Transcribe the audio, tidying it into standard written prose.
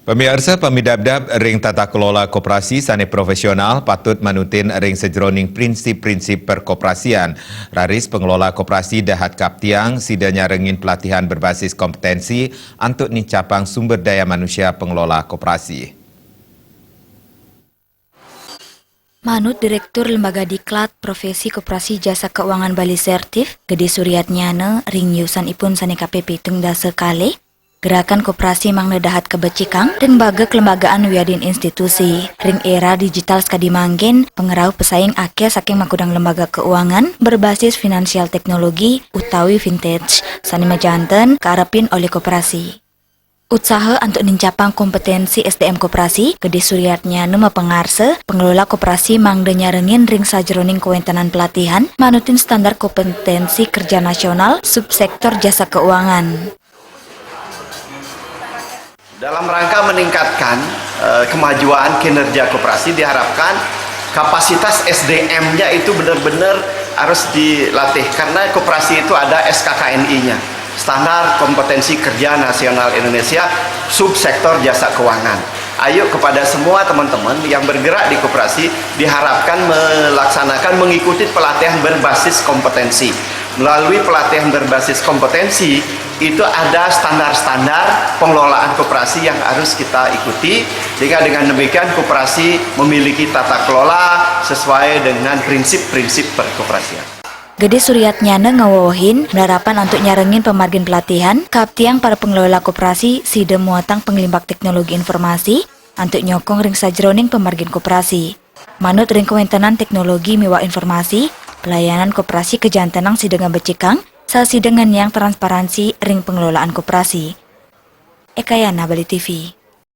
Pemirsa pamidabdab ring tata kelola koperasi sane profesional patut manutin ring sejroning prinsip-prinsip perkoperasian. Raris pengelola koperasi Dahat Kaptiang sidanya rengin pelatihan berbasis kompetensi untuk nicapang sumber daya manusia pengelola koperasi. Manut Direktur Lembaga Diklat Profesi Koperasi Jasa Keuangan Bali Sertif, Gede Suryatnyana ring yusan ipun sane KPP tengda sekali. Gerakan Koperasi Mang Dahat Kebecikang dan baga kelembagaan wiadin institusi. Ring era digital sekadi manggen, pengerau pesaing ake saking makudang lembaga keuangan berbasis finansial teknologi utawi vintage. Sanima janten kearepin oleh koperasi. Usaha untuk mencapang kompetensi SDM koperasi, Gede Suryatnyana mapengarse pengelola koperasi mangde nyarengin ring sajroning kewentanan pelatihan manutin standar kompetensi kerja nasional subsektor jasa keuangan. Dalam rangka meningkatkan kemajuan kinerja koperasi, diharapkan kapasitas SDM-nya itu benar-benar harus dilatih karena koperasi itu ada SKKNI-nya, Standar Kompetensi Kerja Nasional Indonesia Subsektor Jasa Keuangan. Ayo kepada semua teman-teman yang bergerak di koperasi diharapkan mengikuti pelatihan berbasis kompetensi. Melalui pelatihan berbasis kompetensi itu ada standar-standar pengelolaan koperasi yang harus kita ikuti, sehingga dengan demikian koperasi memiliki tata kelola sesuai dengan prinsip-prinsip perkoperasian. Gede Suryatnyana ngawohin penerapan untuk nyarengin pemargin pelatihan kaptiang para pengelola koperasi sida muatang penglimbak teknologi informasi untuk nyokong ring sajroning pemargin koperasi. Manut ring kewentanan teknologi miwa informasi, pelayanan koperasi kejantenang sidengan becikang, sasidengan yang transparansi ring pengelolaan koperasi. Ekayana Bali TV.